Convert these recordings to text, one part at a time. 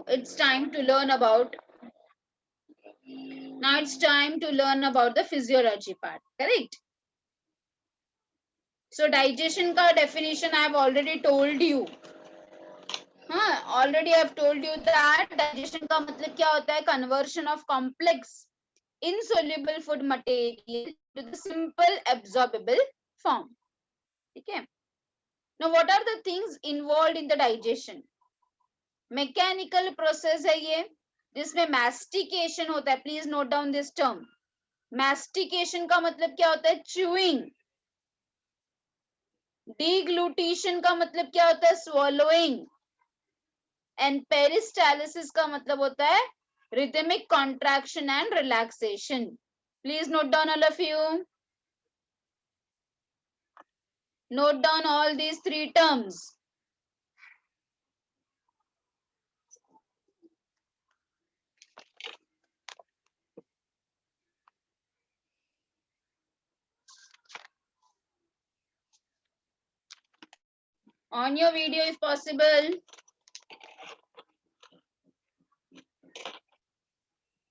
it's time to learn about the physiology part, correct? So digestion का definition I have already told you. हाँ, already I have told you that digestion का मतलब क्या होता है? Conversion of complex insoluble food material to the simple absorbable form. ठीक है? Now what are the things involved in the digestion? Mechanical process है ये, जिसमें mastication होता है. Please note down this term. Mastication का मतलब क्या होता है? Chewing. Deglutition का मतलब क्या होता है? Swallowing. And peristalsis का मतलब होता है rhythmic contraction and relaxation. Please note down, all of you. Note down all these three terms. On your video if possible.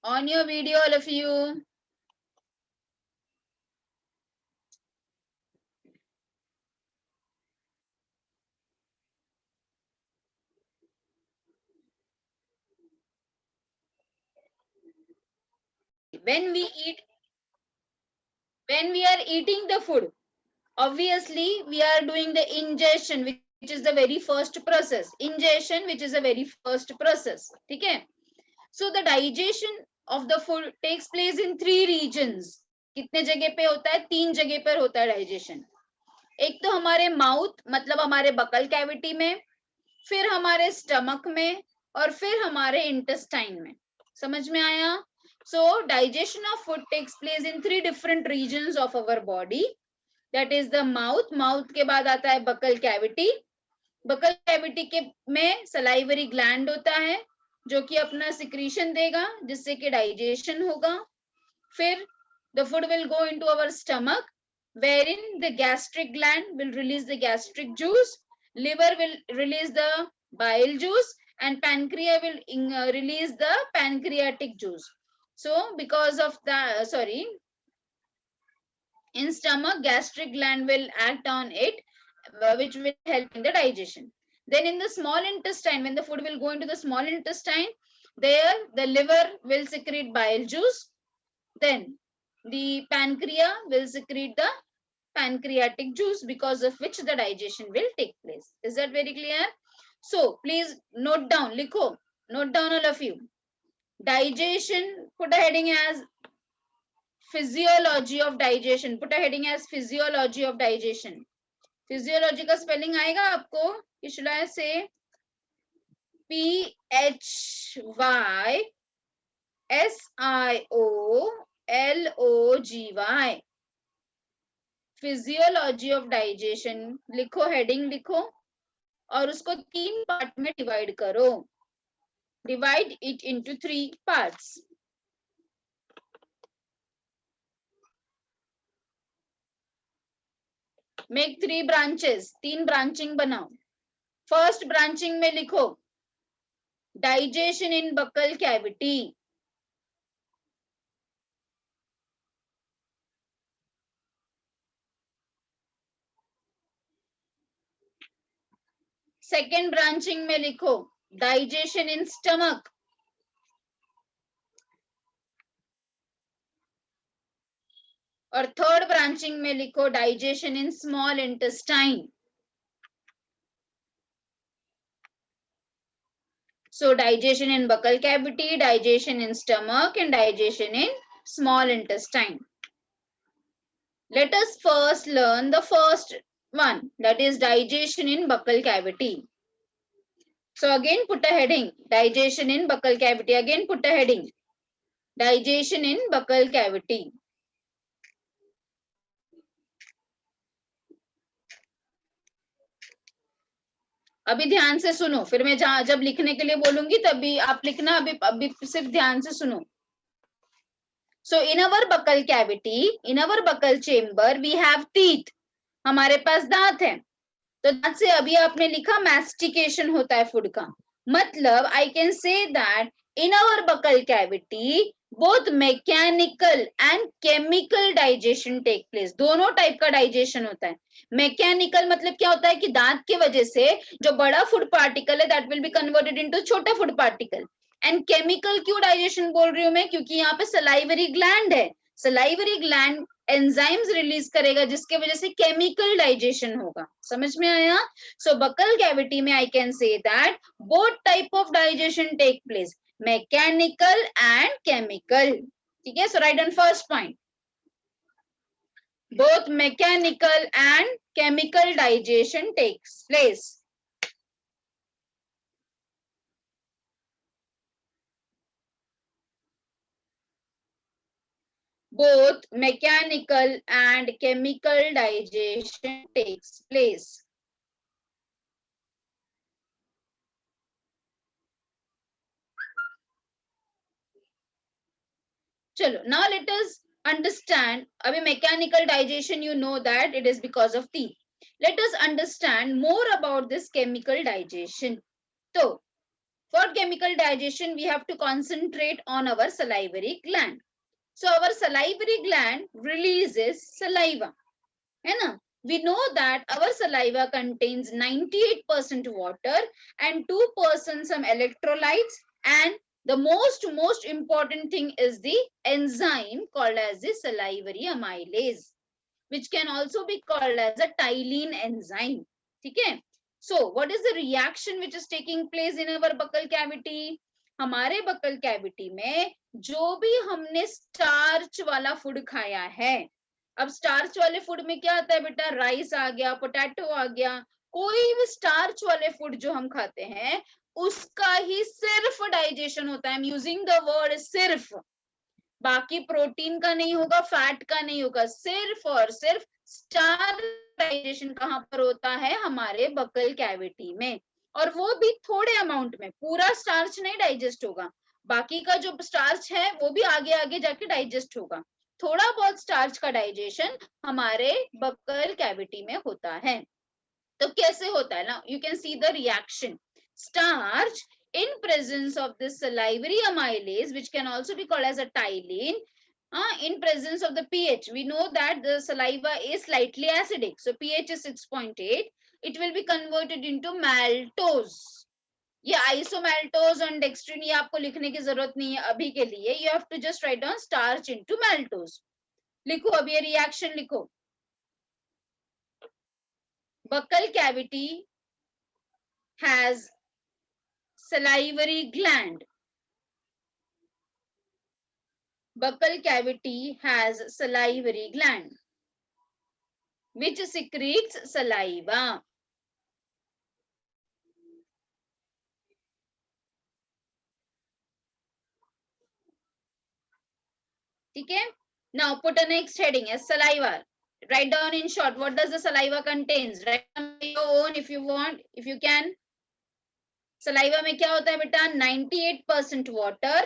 On your video, all of you. When we are eating the food, obviously we are doing the ingestion, which is the very first process. Ingestion, which is the very first process. ठीक है? So the digestion of the food takes place in 3 regions. कितने जगह पे होता है? 3 जगह पर होता है digestion. एक तो हमारे माउथ मतलब हमारे बकल कैविटी में, फिर हमारे स्टमक में, और फिर हमारे इंटेस्टाइन में. समझ में आया? So digestion of food takes place in 3 different regions of our body. That is the mouth. Mouth के बाद आता है बकल कैविटी. बकल कैविटी के में सलाइवरी ग्लैंड होता है जो कि अपना सिक्रीशन देगा जिससे कि डाइजेशन होगा. फिर the food will go into our stomach wherein the gastric gland will release the gastric juice, liver will release the bile juice, and pancreas will release the pancreatic juice. So because of the in stomach, gastric gland will act on it, which will help in the digestion. Then in the small intestine, when the food will go into the small intestine, there the liver will secrete bile juice. Then the pancreas will secrete the pancreatic juice, because of which the digestion will take place. Is that very clear? So please note down, likho, note down all of you. Digestion, put a heading as physiology of digestion. Put a heading as physiology of digestion. Physiology का spelling आएगा आपको कि should I say PHYSIOLOGY. Physiology of digestion लिखो, heading लिखो और उसको 3 part में divide करो. Divide it into 3 parts. Make 3 branches. 3 branching बनाओ. फर्स्ट ब्रांचिंग में लिखो डाइजेशन इन बकल कैविटी. सेकेंड ब्रांचिंग में लिखो डाइजेशन इन स्टमक. और थर्ड ब्रांचिंग में लिखो digestion in small intestine. So digestion in buccal cavity, digestion in stomach, and digestion in small intestine. Let us first learn the first one, that is digestion in buccal cavity. So again put a heading, digestion in buccal cavity. Again put a heading, digestion in buccal cavity. अभी ध्यान से सुनो, फिर मैं जब लिखने के लिए बोलूंगी तभी आप लिखना. अभी सिर्फ ध्यान से सुनो. So in our buccal cavity, in our buccal chamber, we have teeth. हमारे पास दांत है. तो दांत से अभी आपने लिखा mastication होता है फूड का. मतलब I can say that in our buccal cavity both mechanical and chemical digestion take place. दोनों टाइप का डाइजेशन होता है. मैकेनिकल मतलब क्या होता है कि दांत के वजह से जो बड़ा फूड पार्टिकल है that will be converted into छोटा फूड पार्टिकल. एंड केमिकल क्यों डाइजेशन बोल रही हूं मैं, क्योंकि यहाँ पे सलाइवरी ग्लैंड है. सलाइवरी ग्लैंड एंजाइम्स रिलीज करेगा जिसके वजह से केमिकल डाइजेशन होगा. समझ में आया? सो बकल कैविटी में I can say that both type of digestion take place, mechanical and chemical. ठीक है, so write down first point, both mechanical and chemical digestion takes place. Both mechanical and chemical digestion takes place. चलो, now let us understand. अभी mechanical digestion you know that it is because of teeth. Let us understand more about this chemical digestion. So for chemical digestion we have to concentrate on our salivary gland. So our salivary gland releases saliva, है ना? We know that our saliva contains 98% water and 2% some electrolytes, and the most important thing is the enzyme called as the salivary amylase, which can also be called as a ptyalin enzyme. ठीक है? So what is the reaction which is taking place in our buccal cavity? हमारे buccal cavity में जो भी हमने starch वाला food खाया है, अब स्टार्च वाले फूड में क्या आता है बेटा, राइस आ गया, पोटैटो आ गया, कोई भी स्टार्च वाले फूड जो हम खाते हैं उसका ही सिर्फ डाइजेशन होता है. I am using the word सिर्फ, बाकी प्रोटीन का नहीं होगा, फैट का नहीं होगा, सिर्फ और सिर्फ स्टार्च डाइजेशन कहाँ पर होता है, हमारे बकल कैविटी में. और वो भी थोड़े अमाउंट में, पूरा स्टार्च नहीं डाइजेस्ट होगा, बाकी का जो स्टार्च है वो भी आगे आगे जाके डाइजेस्ट होगा. थोड़ा बहुत स्टार्च का डाइजेशन हमारे बकल कैविटी में होता है. तो कैसे होता है ना, you can see the reaction. Starch in presence of this salivary amylase, which can also be called as a ptyalin, in presence of the pH, we know that the saliva is slightly acidic, so pH is 6.8, it will be converted into maltose. ये isomaltose and dextrin ये आपको लिखने की जरूरत नहीं है अभी के लिए, you have to just write down starch into maltose. लिखो, अब ये रिएक्शन लिखो. buccal cavity has salivary gland. Buccal cavity has salivary gland which secretes saliva. ठीक है? Now put a next heading as saliva. Write down in short what does the saliva contains. Write down your own if you want, if you can. Saliva में क्या होता है बेटा, 98% water,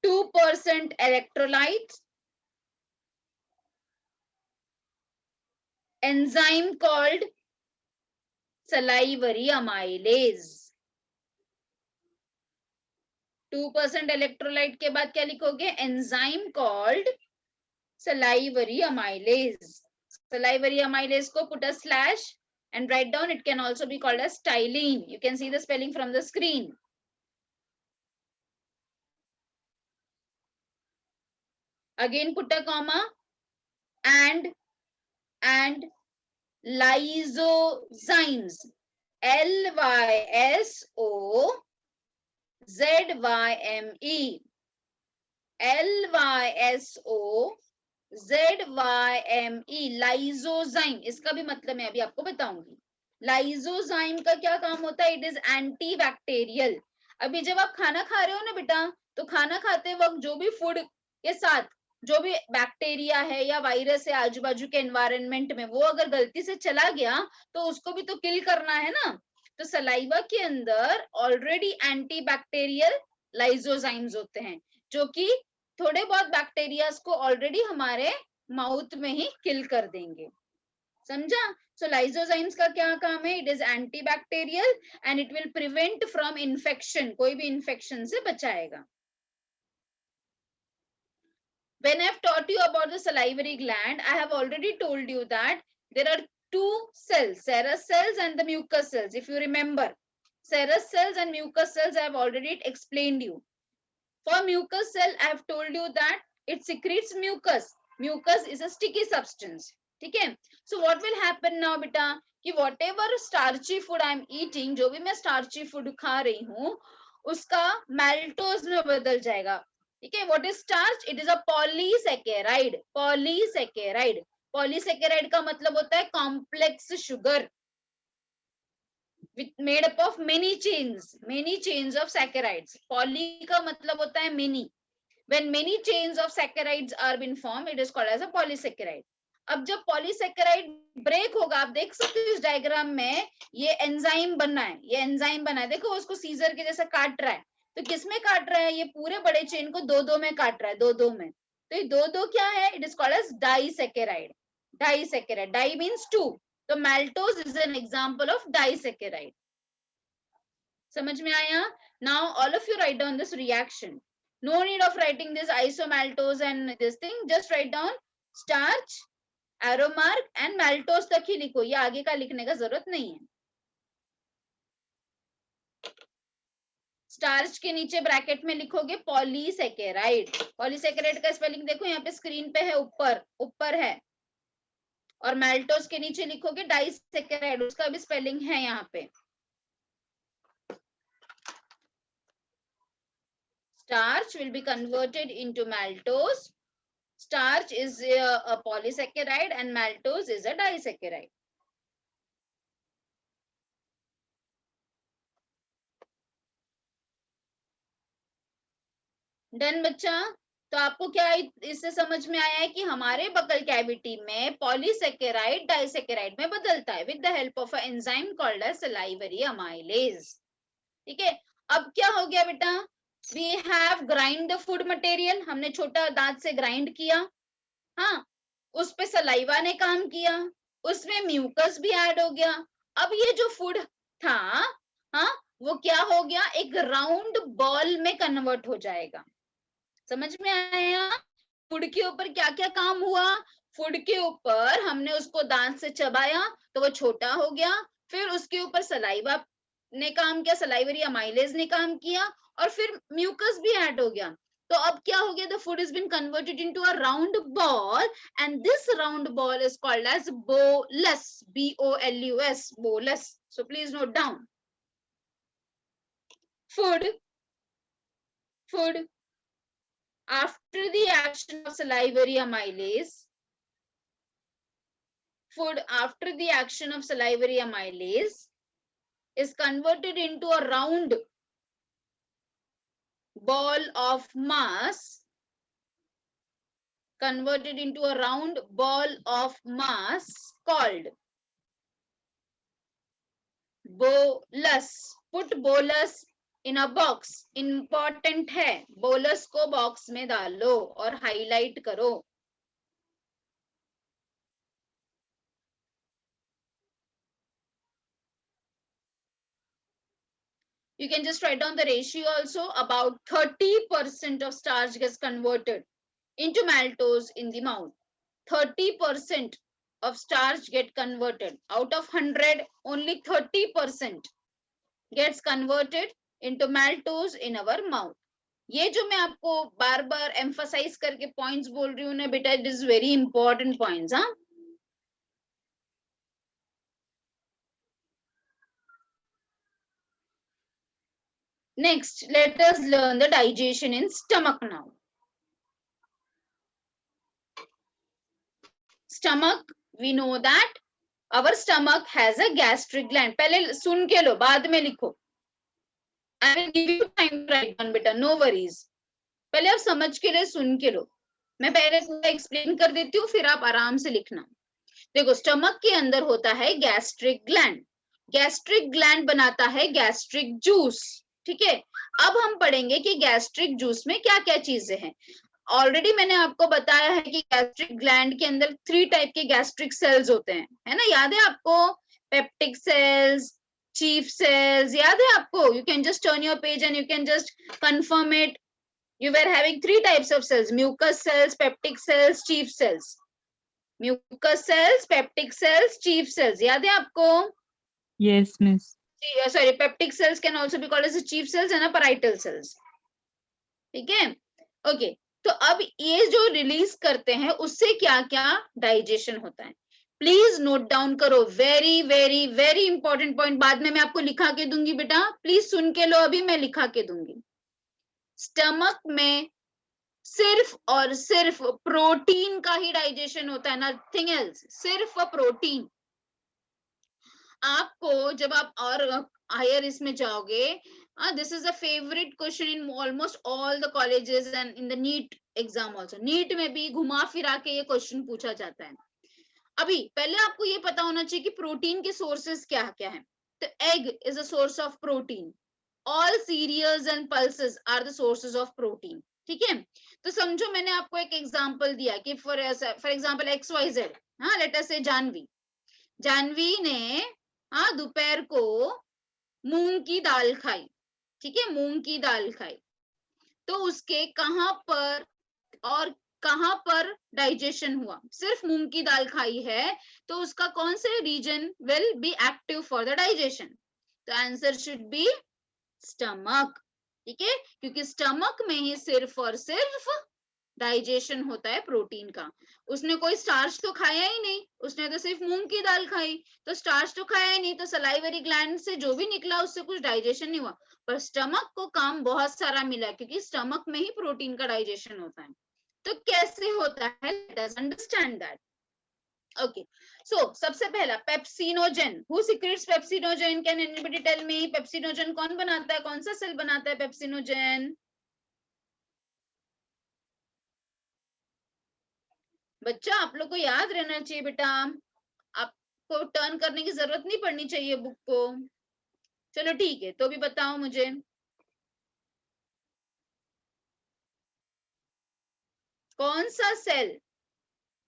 2% electrolytes, enzyme called salivary amylase. 2% electrolyte के बाद क्या लिखोगे, enzyme called salivary amylase. Salivary amylase को put a slash and write down, it can also be called as ptyalin. You can see the spelling from the screen. Again put a comma, and lysozymes, lysozyme, lysozyme, lysozyme, इसका भी मतलब मैं अभी आपको बताऊंगी. Lysozyme का क्या काम होता है, इट इज एंटी बैक्टीरियल. अभी जब आप खाना खा रहे हो ना बेटा, तो खाना खाते वक्त जो भी फूड के साथ जो भी बैक्टीरिया है या वायरस है आजू बाजू के एनवायरनमेंट में, वो अगर गलती से चला गया तो उसको भी तो किल करना है ना. तो सलाइवा के अंदर ऑलरेडी एंटी बैक्टीरियल लाइजोजाइम्स होते हैं जो कि थोड़े बहुत बैक्टीरियाज को ऑलरेडी हमारे माउथ में ही किल कर देंगे. समझा? सो लाइसोजाइम्स का क्या काम है? It is antibacterial and it will prevent from infection, कोई भी इन्फेक्शन से बचाएगा. When I've taught you about the salivary gland, I have already told you that there are two cells, serous cells and the mucus cells. If you remember, serous cells and mucus cells I have already explained you. For mucus cell, I have told you that it secretes mucus. Mucus is a sticky substance. Okay? So what will happen now, beta? कि whatever starchy food I am eating, जो भी मैं starchy food खा रही हूँ, उसका maltose में बदल जाएगा. ठीक है? What is starch? It is a polysaccharide. Polysaccharide. Polysaccharide का मतलब होता है complex sugar. Made up of many chains of saccharides. Poly का मतलब होता है many. When many chains of saccharides are been formed, it is called as a polysaccharide. अब जब polysaccharide ब्रेक होगा, आप देख सकते हो इस डायग्राम में ये एंजाइम बना है, ये एंजाइम बना है. देखो उसको सीजर के जैसा काट रहा है. तो किसमें काट रहा है? ये पूरे बड़े चेन को दो दो में काट रहा है, दो दो में. तो ये दो दो क्या है? It is called as disaccharide. Disaccharide, di means two. तो maltose is an example of disaccharide. समझ में आया? Now all of you write down this reaction. No need of writing this isomaltose and this thing. Just write down starch, arrow mark and maltose तक ही लिखो. ये आगे का लिखने का जरूरत नहीं है. स्टार्च के नीचे ब्रैकेट में लिखोगे पॉलीसैकेराइड. पॉलीसैकेराइड का स्पेलिंग देखो यहाँ पे स्क्रीन पे है, ऊपर है. और मैल्टोस के नीचे लिखोगे डाइसैकेराइड, उसका भी स्पेलिंग है यहाँ पे. Starch will be converted into maltose. Starch is a polysaccharide and maltose is a disaccharide. Done बच्चा? तो आपको क्या इससे समझ में आया है कि हमारे बकल कैविटी में पॉलीसैकेराइड डाइसैकेराइड में बदलता है with the help of a enzyme called as salivary amylase. ठीक है? अब क्या हो गया बेटा? We have grind the food material. हमने छोटा दांत से ग्राइंड किया. हाँ, उस पे सलाइवा ने काम किया, उसमें म्यूकस भी ऐड हो गया. अब ये जो फूड था, हाँ, वो क्या हो गया? एक राउंड बॉल में कन्वर्ट हो जाएगा. समझ में आया? फूड के ऊपर क्या क्या काम हुआ? फूड के ऊपर हमने उसको दांत से चबाया तो वो छोटा हो गया. फिर उसके ऊपर सलाइवा ने काम किया, सलाइवरी अमाइलेज ने काम किया, और फिर म्यूकस भी ऐड हो गया. तो अब क्या हो गया? The food is been converted into a round ball and this round ball is called as bolus. bolus, bolus. So please note down. Food after the action of salivary amylase, food after the action of salivary amylase is converted into a round ball of mass, converted into a round ball of mass called bolus. Put bolus in a box. Important है, bolus को box में डालो और highlight करो. You can just write down the ratio also. About 30% of starch gets converted into maltose in the mouth. 30% of starch get converted. Out of 100, only 30% gets converted into maltose in our mouth. ये जो मैं आपको बार बार emphasise करके points बोल रही हूँ ना बेटा, it is very important points. हाँ, next let us learn the digestion in stomach now. Stomach, we know that our stomach has a gastric gland. पहले सुन के लो, बाद में लिखो. I will give you time to write down बेटा, no worries. पहले आप समझ के लिए सुन के लो. मैं पहले पूरा एक्सप्लेन कर देती हूँ, फिर आप आराम से लिखना. देखो, स्टमक के अंदर होता है गैस्ट्रिक ग्लैंड. गैस्ट्रिक ग्लैंड बनाता है गैस्ट्रिक जूस. ठीक है? अब हम पढ़ेंगे कि गैस्ट्रिक जूस में क्या क्या चीजें हैं. ऑलरेडी मैंने आपको बताया है कि गैस्ट्रिक ग्लैंड के अंदर 3 टाइप के गैस्ट्रिक सेल्स होते हैं, है ना, याद है आपको? पेप्टिक सेल्स, चीफ सेल्स, याद है आपको? You can just turn your page and you can just confirm it. You were having 3 types of cells: mucus cells, peptic cells, chief cells. Mucus cells, peptic cells, chief cells. याद है आपको? Yes, miss. Sorry, peptic cells can also be called as the chief cells and a parietal cells. ठीक है? Okay, तो अब ये जो release करते हैं उससे क्या क्या डाइजेशन होता है, प्लीज नोट डाउन करो. Very very very important point. बाद में मैं आपको लिखा के दूंगी बेटा, प्लीज सुन के लो, अभी मैं लिखा के दूंगी. स्टमक में सिर्फ और सिर्फ प्रोटीन का ही डाइजेशन होता है, नथिंग एल्स, सिर्फ प्रोटीन. आपको जब आप और हायर इसमें जाओगे, this is a favourite question in almost all the colleges and in the NEET exam also. NEET में भी घुमा फिरा के ये क्वेश्चन पूछा जाता है. अभी पहले आपको ये पता होना चाहिए कि प्रोटीन के सोर्सेस क्या क्या है. तो egg is a source of protein. All cereals and pulses are the sources of protein. ठीक है, तो समझो मैंने आपको एक एग्जांपल दिया कि फॉर एग्जांपल XYZ, हाँ, लेट अस से जानवी ने दोपहर को मूंग की दाल खाई. ठीक है, मूंग की दाल खाई, तो उसके कहां पर और कहां पर डाइजेशन हुआ? सिर्फ मूंग की दाल खाई है तो उसका कौन से region will be active for the digestion? तो आंसर शुड बी स्टमक. ठीक है, क्योंकि स्टमक में ही सिर्फ और सिर्फ डाइजेशन होता है प्रोटीन का. उसने कोई स्टार्च तो खाया ही नहीं, उसने तो सिर्फ मूंग की दाल खाई, तो स्टार्च तो खाया ही नहीं, तो सलाइवरी ग्लैंड से जो भी निकला उससे कुछ डाइजेशन नहीं हुआ. पर स्टमक को काम बहुत सारा मिला क्योंकि स्टमक में ही प्रोटीन का डाइजेशन होता है. तो कैसे होता है, let us understand that. Okay, so सबसे पहला pepsinogen. Who secretes pepsinogen? Can anybody tell me? Pepsinogen कौन बनाता है, कौन सा सेल बनाता है पेप्सिनोजेन? बच्चा आप लोग को याद रहना चाहिए बेटा, आपको टर्न करने की जरूरत नहीं पड़नी चाहिए बुक को. चलो ठीक है, तो भी बताओ मुझे. कौन सा सेल,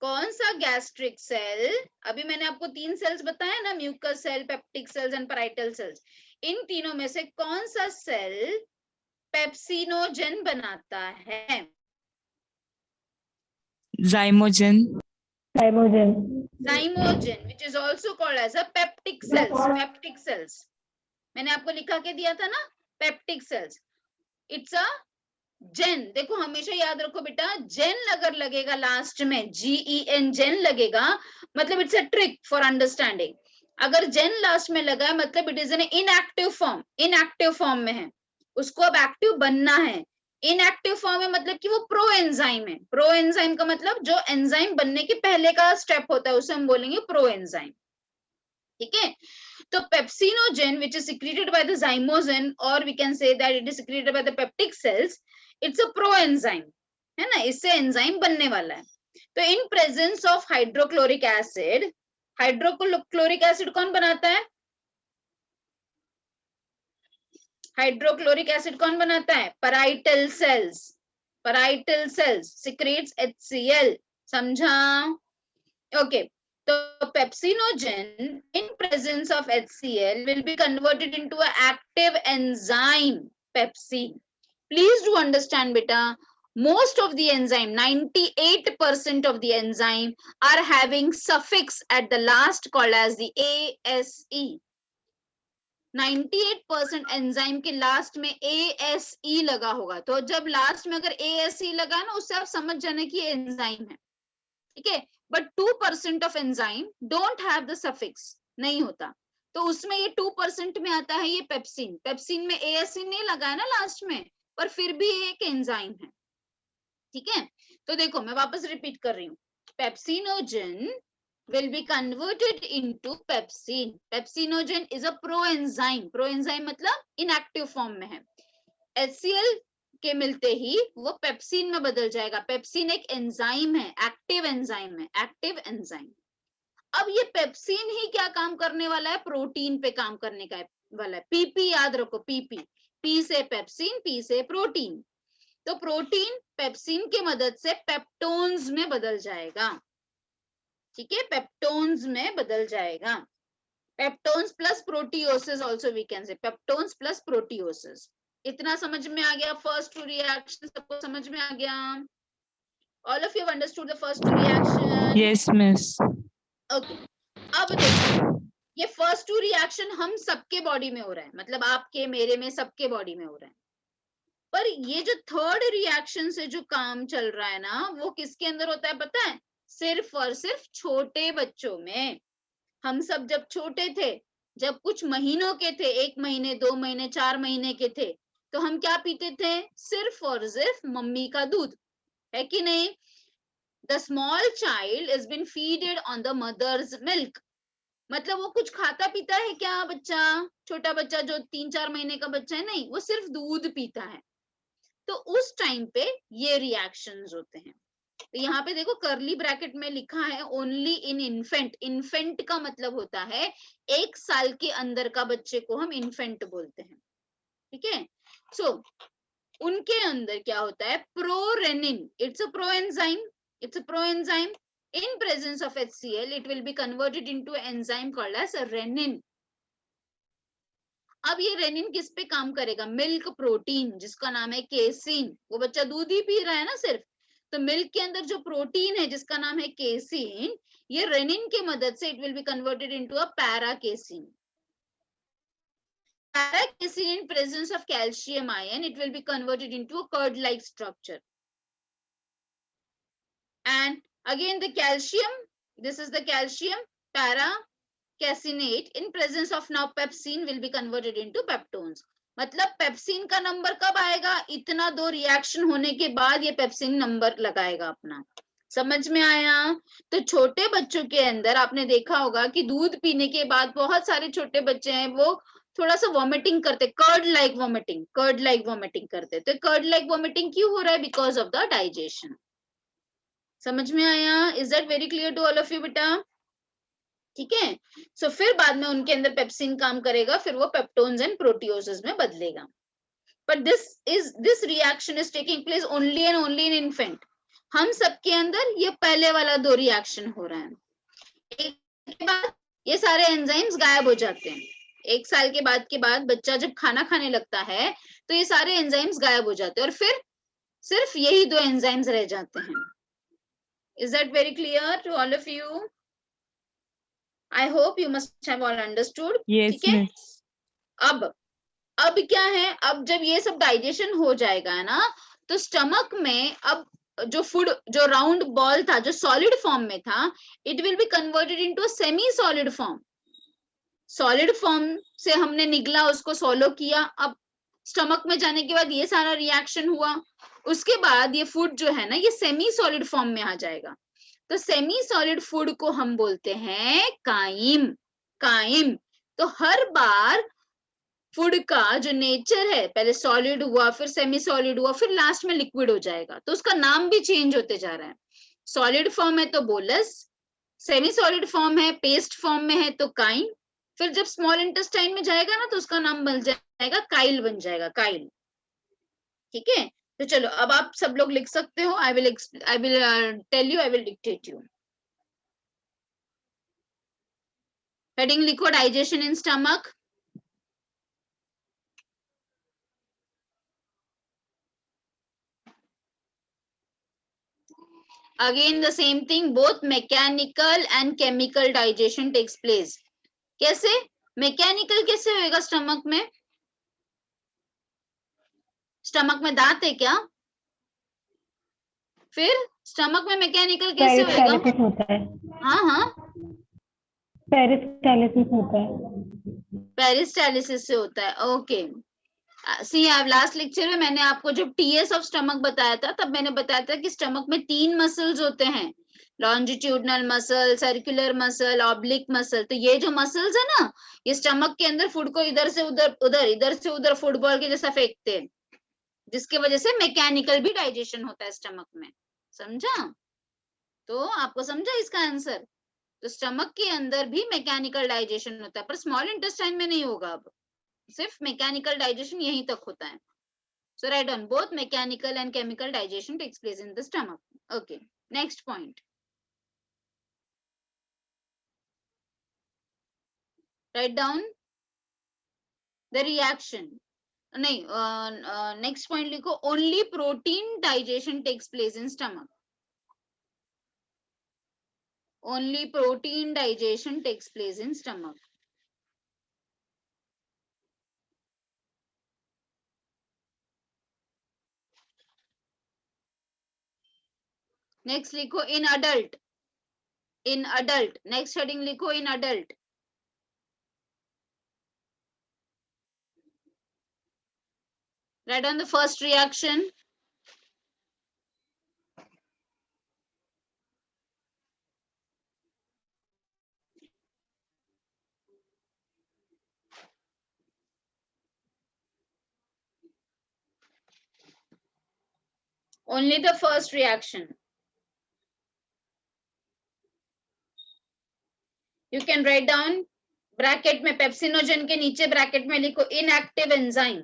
कौन सा गैस्ट्रिक सेल? अभी मैंने आपको 3 सेल्स बताया ना, mucus cell, peptic cells and parietal cells. इन तीनों में से कौन सा सेल पेप्सिनोजेन बनाता है? Zymogen. Zymogen, which is also called as a peptic cells. Peptic cells मैंने आपको लिखा के दिया था ना, पेप्टिक सेल्स. इट्स अ जेन. देखो हमेशा याद रखो बेटा, जेन अगर लगेगा लास्ट में, GEN, जेन लगेगा, मतलब it's a trick for understanding. अगर जेन लास्ट में लगा है मतलब it is an inactive form, inactive form में है, उसको अब एक्टिव बनना है. इनएक्टिव फॉर्म है मतलब कि वो प्रो एंजाइम है. प्रो एंजाइम का मतलब जो एंजाइम बनने के पहले का स्टेप होता है उसे हम बोलेंगे प्रो एंजाइम. ठीक है, तो pepsinogen which is secreted by the zymogen, or we can say that it is secreted by the peptic cells, it's a proenzyme, है ना, इससे एंजाइम बनने वाला है. तो इन presence of hydrochloric acid, hydrochloric acid कौन बनाता है? हाइड्रोक्लोरिक एसिड कौन बनाता है? Parietal cells. Parietal cells secretes HCl. समझा? Okay, so pepsinogen in presence of HCl will be converted into an active enzyme, pepsin. Please do understand beta, most of the enzyme, 98% of the enzyme are having suffix at the last called as the ASE. 98% enzyme के last में ASE लगा होगा, तो जब last में अगर ASE लगा ना, उससे आप समझ जाना कि ये एंजाइम है. ठीक है, but 2% of enzyme don't have the suffix, नहीं होता, तो उसमें ये 2% में आता है ये पेप्सिन. पेप्सिन में ASE नहीं लगा है ना लास्ट में, पर फिर भी ये एक एंजाइम है. ठीक है, तो देखो मैं वापस रिपीट कर रही हूँ. Pepsinogen will be converted into pepsin. Pepsinogen is a proenzyme. Proenzyme मतलब inactive form में है. HCl के मिलते ही वो पेप्सिन में बदल जाएगा. पेप्सिन एक एंजाइम है, एक्टिव एंजाइम है, एक्टिव एंजाइम. अब ये पेप्सिन ही क्या काम करने वाला है? प्रोटीन पे काम करने का वाला है. PP याद रखो, PP, P से पेप्सिन, P से प्रोटीन. तो प्रोटीन पेप्सिन के मदद से पेप्टोन्स में बदल जाएगा, ठीक है, पेप्टोन्स में बदल जाएगा। Peptones plus proteoses also we can say, peptones plus proteoses. इतना समझ में आ गया? फर्स्ट टू रिएक्शन सबको समझ में आ गया? All of you have understood the first two reaction? Yes, miss. Okay, अब देखो, ये फर्स्ट टू रिएक्शन हम सबके बॉडी में हो रहा है, मतलब आपके मेरे में सबके बॉडी में हो रहा है। पर ये जो थर्ड रिएक्शन से जो काम चल रहा है ना, वो किसके अंदर होता है पता है? सिर्फ और सिर्फ छोटे बच्चों में। हम सब जब छोटे थे, जब कुछ महीनों के थे, 1 महीने 2 महीने 4 महीने के थे, तो हम क्या पीते थे? सिर्फ और सिर्फ मम्मी का दूध, है कि नहीं? The small child is been feeded on the mother's milk. मतलब वो कुछ खाता पीता है क्या बच्चा? छोटा बच्चा जो 3-4 महीने का बच्चा है, नहीं, वो सिर्फ दूध पीता है। तो उस टाइम पे ये रिएक्शंस होते हैं। तो यहाँ पे देखो कर्ली ब्रैकेट में लिखा है ओनली इन इन्फेंट। इन्फेंट का मतलब होता है 1 साल के अंदर का बच्चे को हम इन्फेंट बोलते हैं, ठीक है? सो उनके अंदर क्या होता है? Prorenin, it's a proenzyme, it's a proenzyme. In presence of HCl, it will be converted into an enzyme called as renin. अब ये रेनिन किस पे काम करेगा? मिल्क प्रोटीन, जिसका नाम है केसिन। वो बच्चा दूध ही पी रहा है ना सिर्फ, तो मिल्क के अंदर जो प्रोटीन है जिसका नाम है केसिन, ये रेनिन की मदद से it will be converted into a paracasein. Paracasein in presence of calcium ion, it will be converted into a curd-like structure. And again the calcium, this is the calcium paracasinate in presence of now pepsin will be converted into peptones. मतलब pepsin का number कब आएगा? इतना 2 reaction होने के बाद ये pepsin number लगाएगा अपना। समझ में आया? तो छोटे बच्चों के अंदर आपने देखा होगा कि दूध पीने के बाद बहुत सारे छोटे बच्चे हैं वो थोड़ा सा वॉमिटिंग करते, कर्ड लाइक वॉमिटिंग करते। तो कर्ड लाइक वॉमिटिंग क्यों हो रहा है? Because of the digestion. समझ में आया? Is that very clear to all of you बेटा? ठीक है। सो फिर बाद में उनके अंदर पेप्सिन काम करेगा, फिर वो पेप्टोन्स एंड प्रोटियोसिस में बदलेगा। But this reaction is taking place only and only in infant. हम सबके अंदर ये पहले वाला 2 रिएक्शन हो रहा है। एक के बाद ये सारे एंजाइम्स गायब हो जाते हैं। 1 साल के बाद बच्चा जब खाना खाने लगता है तो ये सारे एंजाइम्स गायब हो जाते हैं और फिर सिर्फ यही 2 एंजाइम्स रह जाते हैं। Is that very clear to all of you? I hope you must have all understood. Yes, ठीक है? miss. अब क्या है? अब जब ये सब डाइजेशन हो जाएगा ना, तो स्टमक में अब जो फूड, जो राउंड बॉल था, जो सॉलिड फॉर्म में था, it will be converted into semi solid form. Solid form से हमने निगला, उसको सोलो किया, अब स्टमक में जाने के बाद ये सारा रिएक्शन हुआ, उसके बाद ये फूड जो है ना, ये सेमी सॉलिड फॉर्म में आ जाएगा। तो सेमी सॉलिड फूड को हम बोलते हैं काइम। काइम। तो हर बार फूड का जो नेचर है, पहले सॉलिड हुआ, फिर सेमी सॉलिड हुआ, फिर लास्ट में लिक्विड हो जाएगा, तो उसका नाम भी चेंज होते जा रहा है। सॉलिड फॉर्म है तो बोलस, सेमी सॉलिड फॉर्म है, पेस्ट फॉर्म में है तो काइम, फिर जब स्मॉल इंटेस्टाइन में जाएगा ना तो उसका नाम बन जाएगा काइल, बन जाएगा काइल। ठीक है? तो चलो अब आप सब लोग लिख सकते हो। I will tell you, I will dictate you. Heading लिखो, digestion in stomach. Again the same thing, both mechanical and chemical digestion takes place. कैसे? मैकेनिकल कैसे होएगा स्टमक में? स्टमक में दांत है क्या? फिर स्टमक में मैकेनिकल कैसे होएगा? पेरिस्टालिसिस होता है। हाँ, पेरिस्टालिसिस होता है। पेरिस्टालिसिस से होता है। ओके, सी अब लास्ट लेक्चर में मैंने आपको जब टीएस ऑफ स्टमक बताया था, तब मैंने बताया था कि स्टमक में 3 मसल्स होते हैं, longitudinal muscle, circular muscle, oblique muscle. तो ये जो मसल्स है ना, ये स्टमक के अंदर फूड को इधर से उधर, इधर से उधर फुटबॉल के जैसा फेंकते हैं, जिसके वजह से मैकेनिकल भी डाइजेशन होता है स्टमक में। समझा? तो आपको समझा इसका आंसर? तो स्टमक के अंदर भी मैकेनिकल डाइजेशन होता है, पर स्मॉल इंटेस्टाइन में नहीं होगा। अब सिर्फ मैकेनिकल डाइजेशन यहीं तक होता है। So write down both mechanical and chemical digestion takes place in the stomach. Okay, next point. Write down the reaction. नहीं, next point लिखो, only protein digestion takes place in stomach. Only protein digestion takes place in stomach. Next लिखो in adult. In adult. Next heading लिखो in adult. Write down the first reaction. Only the first reaction. You can write down bracket में pepsinogen के नीचे bracket में लिखो inactive enzyme.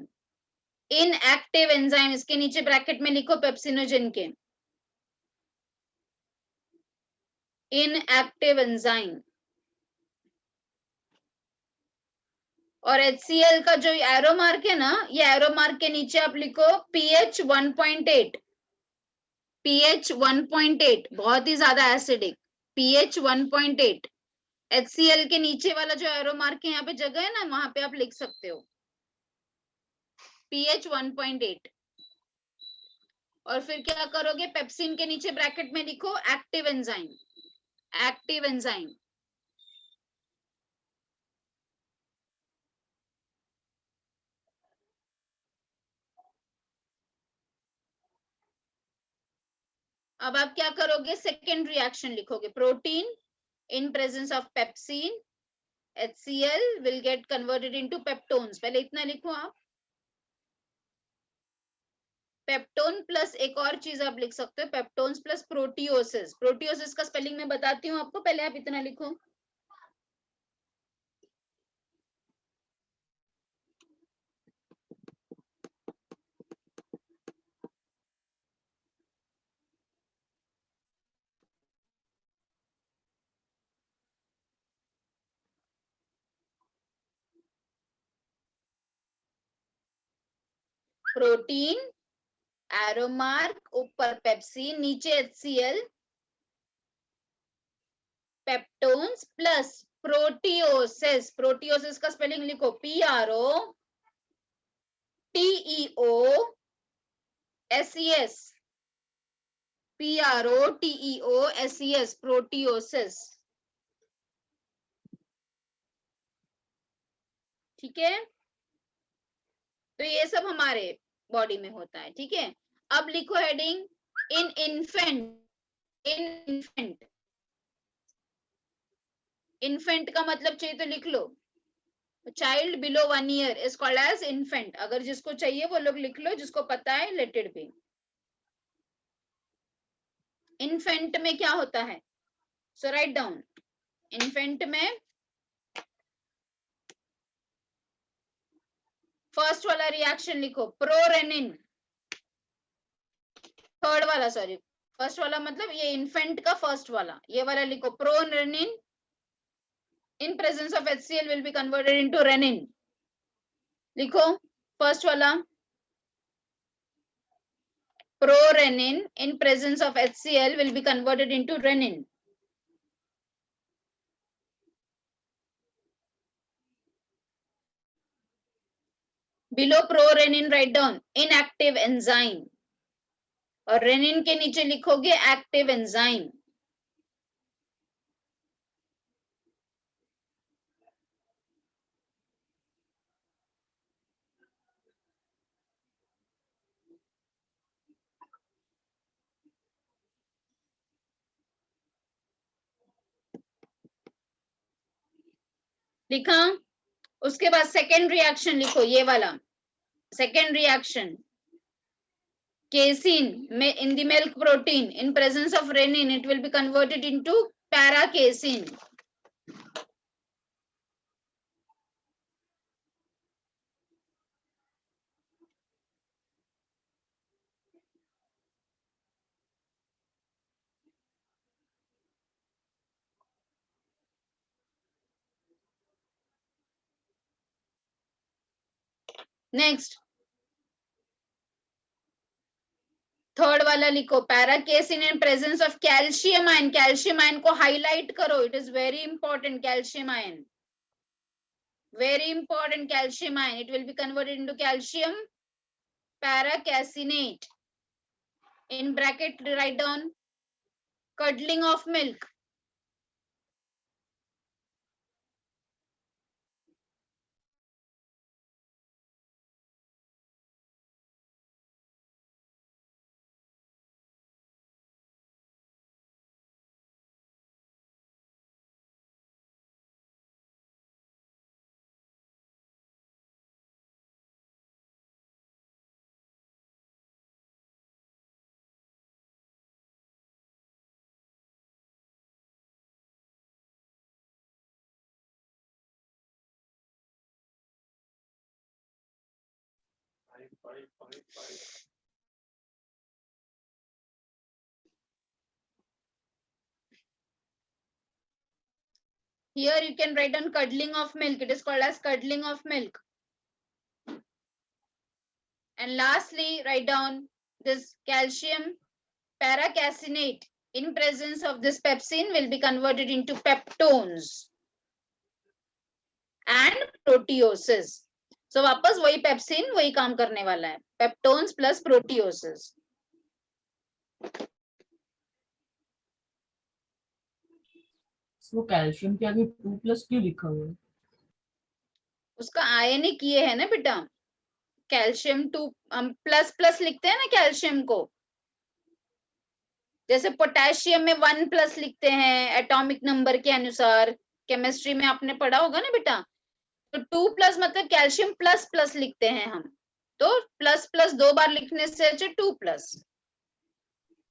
Inactive enzyme इसके नीचे bracket में लिखो पेप्सिनोजन के इनएक्टिव एंजाइम. और HCl का जो एरो मार्क है ना, ये एरो मार्क के नीचे आप लिखो pH 1.8. pH 1.8 बहुत ही ज्यादा एसिडिक. pH 1.8. HCl के नीचे वाला जो एरो मार्क है यहाँ पे जगह है ना, वहां पे आप लिख सकते हो pH 1.8. और फिर क्या करोगे, पेप्सिन के नीचे ब्रैकेट में लिखो एक्टिव एंजाइम. Active enzyme. अब आप क्या करोगे, सेकेंड रिएक्शन लिखोगे. Protein in presence of pepsin, HCl will get converted into peptones. पहले इतना लिखो आप. पेप्टोन प्लस एक और चीज आप लिख सकते हो, पेप्टोन्स प्लस प्रोटियोसिस. प्रोटियोसिस का स्पेलिंग मैं बताती हूँ आपको, पहले आप इतना लिखो. प्रोटीन, एरो मार्क, ऊपर पेप्सिन, नीचे HCl, पेप्टोन्स प्लस प्रोटियोसिस. प्रोटियोसिस का स्पेलिंग लिखो PROTEOSES. PROTEOSES. प्रोटियोसिस. ठीक है, तो ये सब हमारे बॉडी में होता है. ठीक है, अब लिखो heading in infant. In infant. Infant का मतलब चाहिए तो लिख लो. Child below 1 year is called as infant. अगर जिसको चाहिए वो लोग लिख लो, जिसको पता है लेट इट बी. इन्फेंट में क्या होता है, सो राइट डाउन. इन्फेंट में फर्स्ट वाला रिएक्शन लिखो प्रोरेनिन. थर्ड वाला, सॉरी, फर्स्ट वाला मतलब ये इन्फेंट का फर्स्ट वाला, ये वाला लिखो prorenin. In presence of HCl will be converted into renin. लिखो फर्स्ट वाला prorenin in presence of HCl will be converted into renin. Below prorenin write down inactive enzyme और renin के नीचे लिखोगे active enzyme. लिखा. उसके बाद सेकेंड रिएक्शन लिखो, ये वाला second reaction. casein in the milk protein in presence of renin it will be converted into para casein. Next third वाला लिखो, paracasein in presence of calcium ion. Calcium ion को highlight करो, it is very important. Calcium ion, very important, calcium ion, it will be converted into calcium paracasinate. In bracket write down curdling of milk. Here you can write down curdling of milk, it is called as curdling of milk. And lastly write down this calcium paracasinate in presence of this pepsin will be converted into peptones and proteoses. So वापस वही pepsin वही काम करने वाला है, peptones plus proteoses. वो calcium के आगे 2+ क्यों लिखा हुआ है? उसका आयन ही किए है ना बेटा, कैल्शियम 2 हम प्लस प्लस लिखते हैं ना कैल्शियम को, जैसे पोटेशियम में 1+ लिखते हैं एटॉमिक नंबर के अनुसार, केमिस्ट्री में आपने पढ़ा होगा ना बेटा। तो 2+ मतलब कैल्शियम प्लस प्लस लिखते हैं हम, तो प्लस प्लस 2 बार लिखने से अच्छा 2+।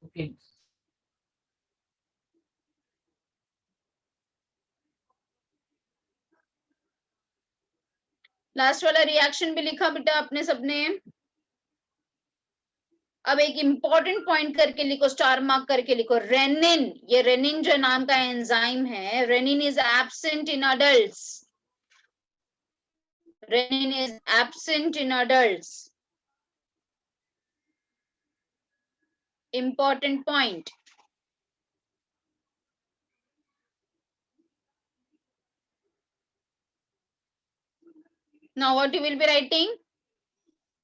ओके लास्ट वाला रिएक्शन भी लिखा बेटा आपने सबने। अब एक इंपॉर्टेंट पॉइंट करके लिखो, स्टार मार्क करके लिखो, रेनिन। ये रेनिन जो नाम का एंजाइम है, renin is absent in adults. Renin is absent in adults. Important point. Now what you will be writing?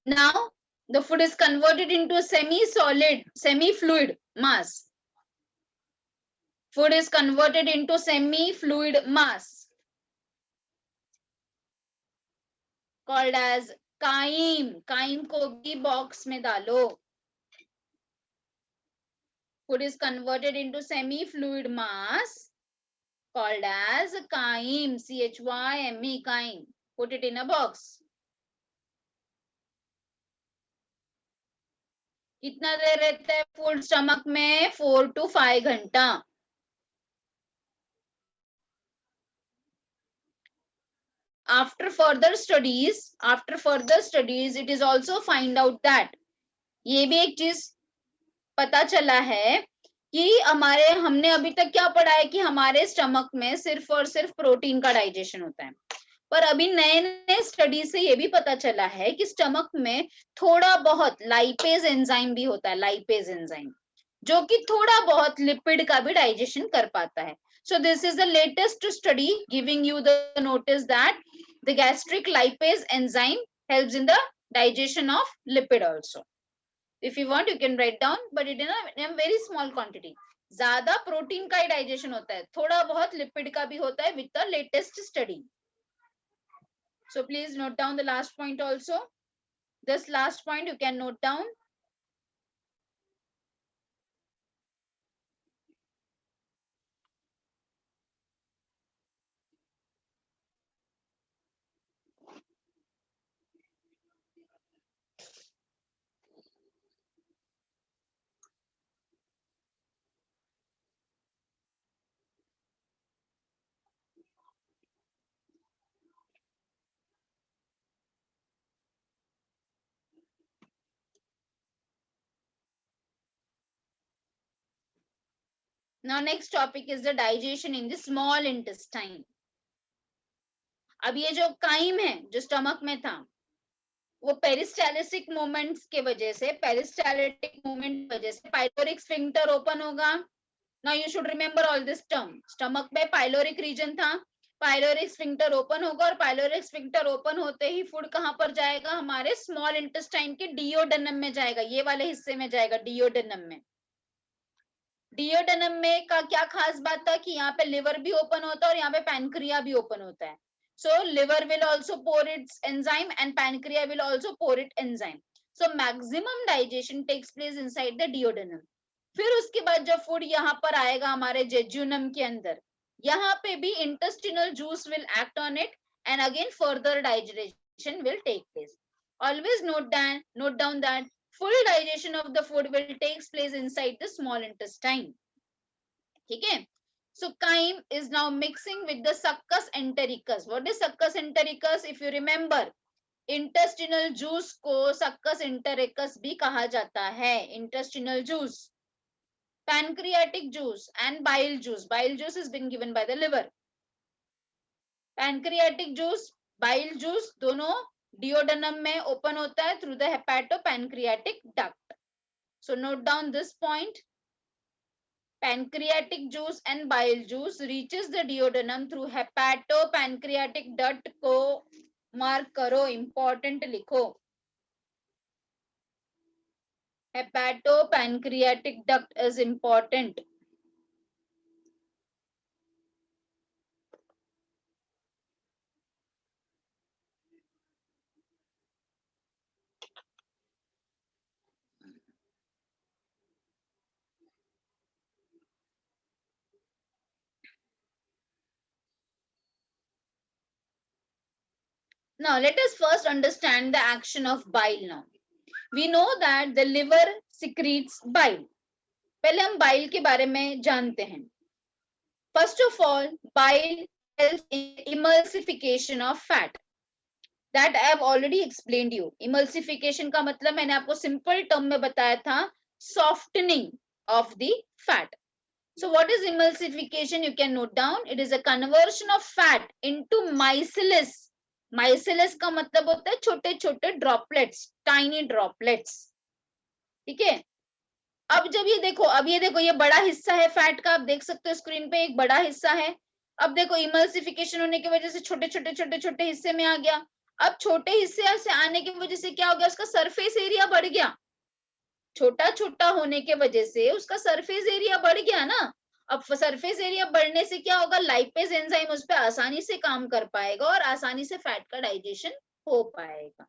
Now the food is converted into a semi-solid, semi-fluid mass. Food is converted into semi-fluid mass called as chyme. Chyme को भी box में डालो. Food is converted into semi-fluid mass called as chyme. chyme, chyme. Put it in a box. कितना देर रहता है food stomach में? 4 to 5 घंटा। After further studies, it is also find out that ये भी एक चीज पता चला है कि हमने अभी तक क्या पढ़ा है कि हमारे स्टमक में सिर्फ और सिर्फ प्रोटीन का डाइजेशन होता है, पर अभी नए नए स्टडी से ये भी पता चला है कि स्टमक में थोड़ा बहुत लाइपेज एंजाइम भी होता है, लाइपेज एंजाइम, जो कि थोड़ा बहुत लिपिड का भी डाइजेशन कर पाता है। So this is the latest study giving you the notice that the gastric lipase enzyme helps in the digestion of lipid also. If you want you can write down, but it in a very small quantity. ज्यादा protein का ही digestion होता है, थोड़ा बहुत lipid का भी होता है with the latest study. So please note down the last point also. This last point you can note down. Now next topic is the digestion in the small intestine. अब ये जो काइम है जो stomach में था, वो पेरिस्टालिटिक movements के वजह से, पेरिस्टालिटिक मूवमेंट की वजह से पाइलोरिक स्फिंक्टर ओपन होगा. Now you should remember all this term. Stomach में पाइलोरिक रीजन था, पाइलोरिक स्फिंक्टर ओपन होगा और पाइलोरिक स्फिंक्टर ओपन होते ही फूड कहां पर जाएगा, हमारे स्मॉल इंटेस्टाइन के डिओडेनम में जाएगा, ये वाले हिस्से में जाएगा, डिओडेनम में. डिओडेनम में का क्या खास बात था कि यहाँ पे लिवर भी ओपन होता है और यहाँ पे पैनक्रिया भी ओपन होता है. So liver will also pour its enzyme and pancreas will also pour its enzyme. So maximum digestion takes place inside the duodenum. फिर उसके बाद जब फूड यहाँ पर आएगा हमारे जेजुनम के अंदर, यहाँ पे भी intestinal juice will act on it and again further digestion will take place. Always note down that full digestion of the food will take place inside the small intestine. ठीक है. So chyme is now mixing with the succus entericus. What is succus entericus? If you remember, intestinal juice को succus entericus भी कहा जाता है. Intestinal juice, pancreatic juice and bile juice. Bile juice has been given by the liver. Pancreatic juice, bile juice दोनों duodenum में open होता है through the hepatopancreatic duct. So note down this point. Pancreatic juice and bile juice reaches the duodenum through hepatopancreatic duct को mark करो, important लिखो. Hepatopancreatic duct is important. Now let us first understand the action of bile. Now we know that the liver secretes bile. पहले हम bile के बारे में जानते हैं. First of all, bile helps in emulsification of fat. That I have already explained you. Emulsification का मतलब मैंने आपको simple term में बताया था, softening of the fat. So what is emulsification? You can note down. It is a conversion of fat into micellar. माइसेलस का मतलब होता है छोटे छोटे ड्रॉपलेट्स, टाइनी ड्रॉपलेट्स. ठीक है. अब जब ये देखो, अब ये देखो, ये बड़ा हिस्सा है फैट का, आप देख सकते हो स्क्रीन पे एक बड़ा हिस्सा है. अब देखो इमल्सिफिकेशन होने की वजह से छोटे छोटे छोटे छोटे हिस्से में आ गया. अब छोटे हिस्से से आने की वजह से क्या हो गया, उसका सरफेस एरिया बढ़ गया. छोटा छोटा होने के वजह से उसका सरफेस एरिया बढ़ गया ना. अब सरफेस एरिया बढ़ने से क्या होगा, लाइपेज एंजाइम उस पर आसानी से काम कर पाएगा और आसानी से फैट का डाइजेशन हो पाएगा.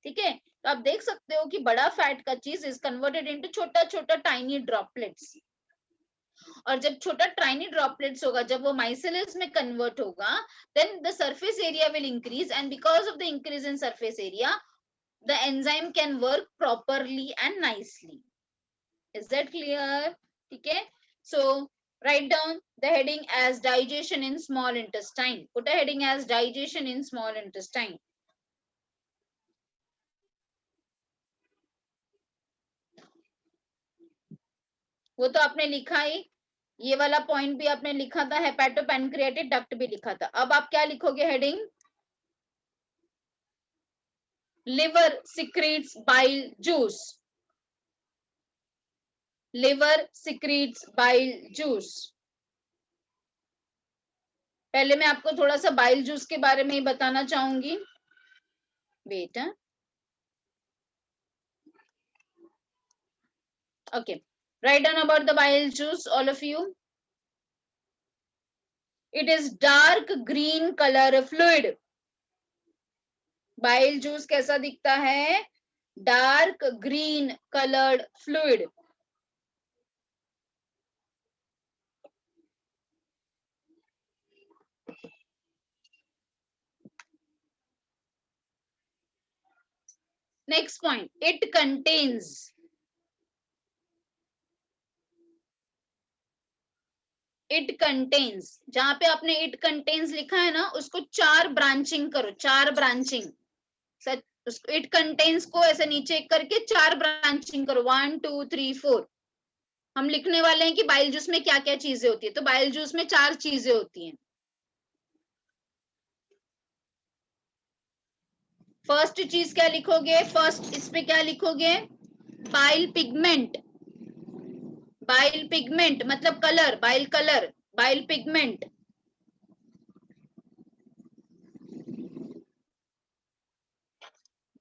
ठीक है. तो आप देख सकते हो कि बड़ा फैट का चीज इज कन्वर्टेड इनटू छोटा छोटा टाइनी ड्रॉपलेट्स. और जब छोटा टाइनी ड्रॉपलेट्स होगा, जब वो माइसेलस में कन्वर्ट होगा, then the surface area will increase and because of the increase in surface area the enzyme can work properly and nicely. Is that clear? Okay. So write down the heading as digestion in small intestine. Put a heading as digestion in small intestine. वो तो आपने लिखा ही, ये वाला point भी आपने लिखा था, हेपेटोपैनक्रियाटिक डक्ट भी लिखा था. अब आप क्या लिखोगे heading? Liver secretes bile juice. Liver secretes bile juice. पहले मैं आपको थोड़ा सा बाइल जूस के बारे में ही बताना चाहूंगी. Wait. Okay. Write down about the bile juice, all of you. It is dark green color fluid. Bile juice कैसा दिखता है? Dark green coloured fluid. Next point, it contains. It contains, जहां पे आपने इट कंटेन्स लिखा है ना, उसको 4 ब्रांचिंग करो, 4 ब्रांचिंग. इट कंटेन्स को ऐसे नीचे करके 4 ब्रांचिंग करो, 1 2 3 4. हम लिखने वाले हैं कि बाइल जूस में क्या क्या चीजें होती है. तो बाइल जूस में 4 चीजें होती हैं. फर्स्ट चीज क्या लिखोगे, फर्स्ट इस पे क्या लिखोगे, बाइल पिगमेंट। बाइल पिगमेंट मतलब colour, bile colour, bile pigment.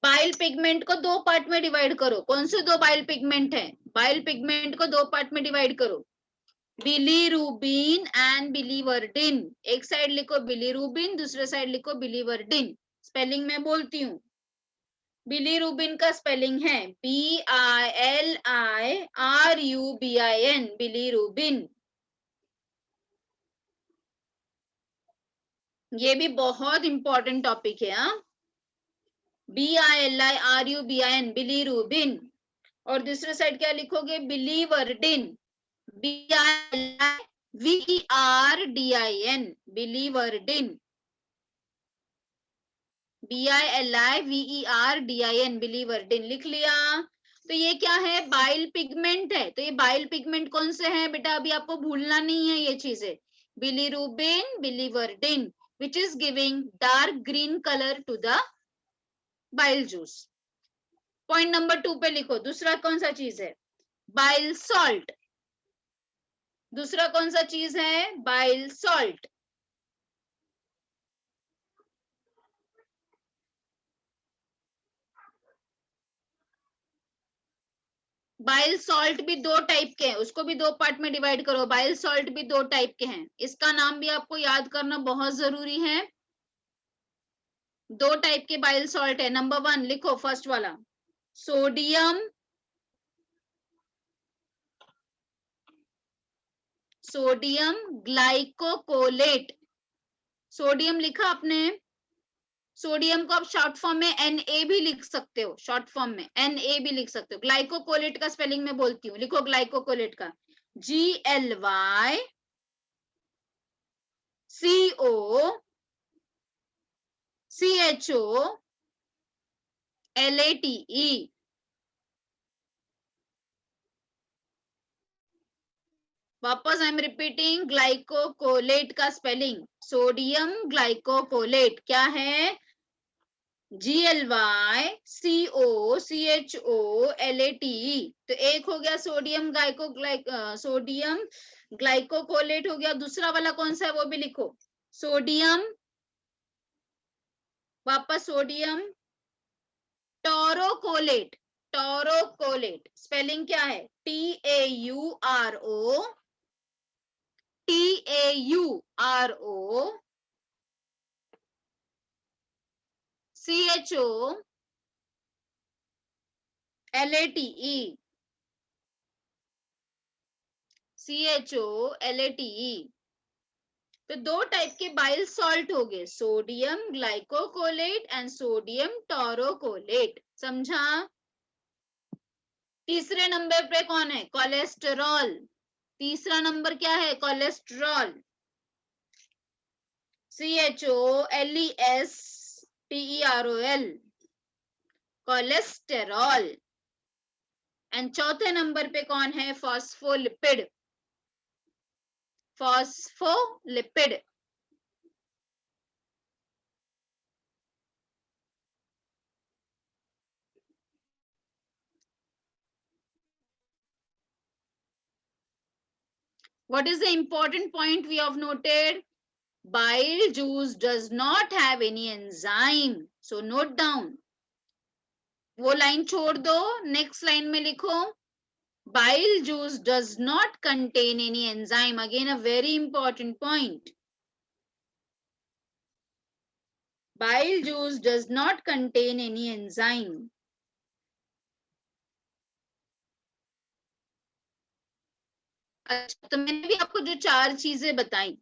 Bile pigment को दो पार्ट में डिवाइड करो। कौन से दो बाइल पिगमेंट है, बाइल पिगमेंट को दो पार्ट में डिवाइड करो, बिलीरुबिन एंड बिलीवर्डिन। एक साइड लिखो बिलीरुबिन, दूसरे साइड लिखो बिलीवर्डिन। स्पेलिंग में बोलती हूँ। बिलीरुबिन का स्पेलिंग है BILIRUBIN, बिलीरुबिन। ये भी बहुत इंपॉर्टेंट टॉपिक है। हाँ, BILIRUBIN, बिलीरुबिन। और दूसरे साइड क्या लिखोगे, biliverdin, BILIVERDIN, biliverdin, BILIVERDIN, biliverdin. लिख लिया। तो ये क्या है, बाइल पिगमेंट है। तो ये बाइल पिगमेंट कौन से हैं बेटा, अभी आपको भूलना नहीं है ये चीजें। Bilirubin, biliverdin, which is giving dark green color to the bile juice. Point number 2 पे लिखो, दूसरा कौन सा चीज है, बाइल सॉल्ट। दूसरा कौन सा चीज है, बाइल सॉल्ट। बाइल सॉल्ट भी दो टाइप के हैं, उसको भी दो पार्ट में डिवाइड करो। बाइल सॉल्ट भी दो टाइप के हैं, इसका नाम भी आपको याद करना बहुत जरूरी है। दो टाइप के बाइल सॉल्ट है। नंबर 1 लिखो, फर्स्ट वाला सोडियम, सोडियम ग्लाइकोकोलेट। सोडियम लिखा आपने, सोडियम को आप शॉर्ट फॉर्म में Na भी लिख सकते हो, शॉर्ट फॉर्म में Na भी लिख सकते हो। ग्लाइकोकोलेट का स्पेलिंग में बोलती हूँ, लिखो ग्लाइकोकोलेट का, GLYCOCHOLATE। वापस आई एम रिपीटिंग, ग्लाइकोकोलेट का स्पेलिंग, सोडियम ग्लाइकोकोलेट क्या है, GLYCOCHOLATE। तो एक हो गया सोडियम सोडियम ग्लाइकोकोलेट हो गया। दूसरा वाला कौन सा है वो भी लिखो, सोडियम, वापस सोडियम टोरोकोलेट। टोरोकोलेट स्पेलिंग क्या है, TAURO CHOLATE। तो दो टाइप के बाइल सॉल्ट हो गए, सोडियम ग्लाइकोकोलेट एंड सोडियम टोरोकोलेट। समझा। तीसरे नंबर पे कौन है, कोलेस्टेरॉल। तीसरा नंबर क्या है, कोलेस्टेरॉल, CHOLESTEROL, कोलेस्टेरॉल। एंड चौथे नंबर पे कौन है, phospholipid, phospholipid. What is the important point we have noted? Bile juice does not have any enzyme. So note down. वो लाइन छोड़ दो, नेक्स्ट लाइन में लिखो, bile juice does not contain any enzyme. Again a very important point. Bile juice does not contain any enzyme. अच्छा, तो मैंने भी आपको जो चार चीजें बताई